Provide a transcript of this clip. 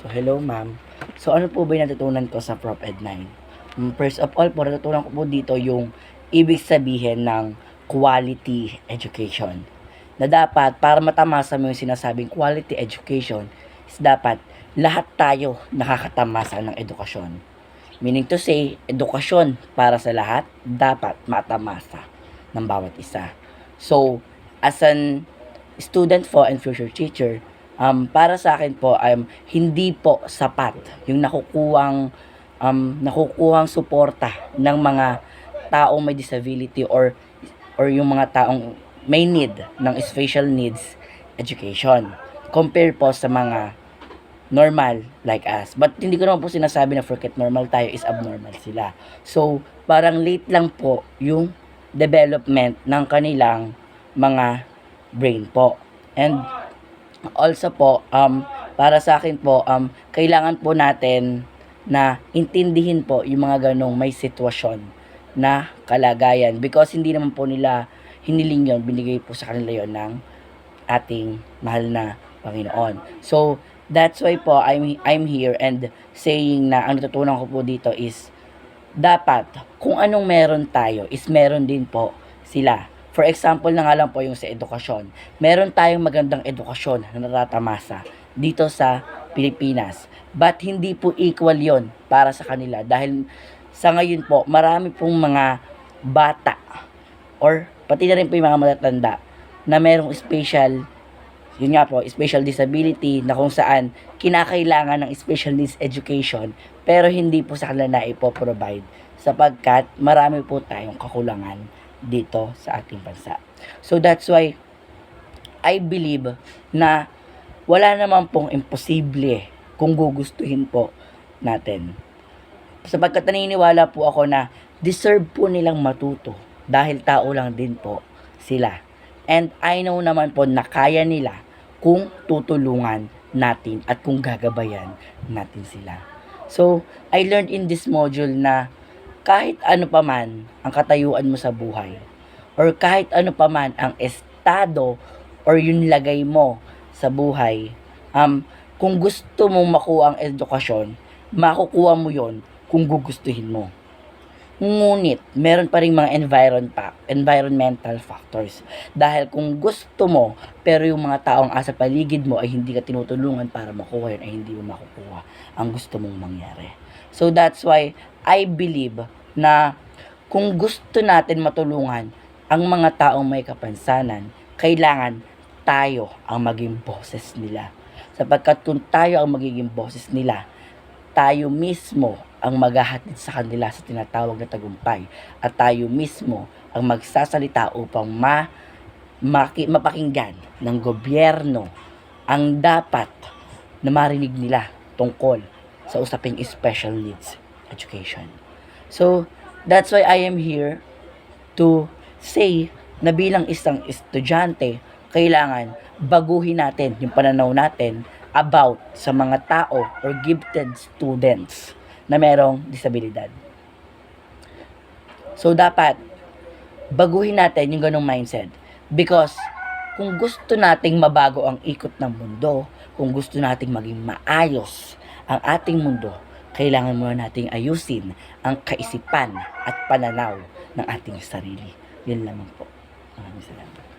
So, hello ma'am. So, ano po ba yung natutunan ko sa Prop Ed 9? First of all po, natutunan ko po dito yung ibig sabihin ng quality education. Na dapat, para matamasa mo yung sinasabing quality education, is dapat lahat tayo nakakatamasa ng edukasyon. Meaning to say, edukasyon para sa lahat, dapat matamasa ng bawat isa. So, as an student po and future teacher, para sa akin po, hindi po sapat yung nakukuhang suporta ng mga taong may disability or yung mga taong may need ng special needs education compare po sa mga normal like us. But hindi ko naman po sinasabi na forget normal tayo is abnormal sila. So, parang late lang po yung development ng kanilang mga brain po. And also po, para sa akin po, kailangan po natin na intindihin po yung mga ganong may sitwasyon na kalagayan because hindi naman po nila hiniling yon, binigay po sa kanila yon ng ating mahal na Panginoon. So, that's why po I'm here and saying na ang natutunan ko po dito is dapat kung anong meron tayo is meron din po sila. For example na nga lang po yung sa edukasyon. Meron tayong magandang edukasyon na natatamasa dito sa Pilipinas. But hindi po equal yon para sa kanila dahil sa ngayon po marami pong mga bata or pati na rin po yung mga matatanda na merong special, yun nga po, special disability na kung saan kinakailangan ng special needs education pero hindi po sa kanila na ipoprovide sapagkat marami po tayong kakulangan dito sa ating bansa. So that's why I believe na wala naman pong imposible kung gugustuhin po natin. Sapagkat naniniwala po ako na deserve po nilang matuto dahil tao lang din po sila. And I know naman po na kaya nila kung tutulungan natin at kung gagabayan natin sila. So, I learned in this module na kahit ano pa man ang katayuan mo sa buhay or kahit ano pa man ang estado or yung lagay mo sa buhay, kung gusto mong makuha ang edukasyon, makukuha mo yon kung gugustuhin mo. Ngunit, meron pa rin mga environmental factors. Dahil kung gusto mo, pero yung mga taong asa paligid mo ay hindi ka tinutulungan para makuha yun, ay hindi mo makukuha ang gusto mong mangyari. So that's why I believe na kung gusto natin matulungan ang mga taong may kapansanan, kailangan tayo ang maging boses nila. Sapagkat kung tayo ang magiging boses nila, tayo mismo ang maghahatid sa kanila sa tinatawag na tagumpay at tayo mismo ang magsasalita upang mapakinggan ng gobyerno ang dapat na marinig nila tungkol sa usaping special needs education. So, that's why I am here to say na bilang isang estudyante, kailangan baguhin natin yung pananaw natin about sa mga tao or gifted students na merong disabilidad. So, dapat baguhin natin yung ganong mindset because kung gusto nating mabago ang ikot ng mundo, kung gusto nating maging maayos ang ating mundo, kailangan muna nating ayusin ang kaisipan at pananaw ng ating sarili. Yun lamang po. Maraming salamat.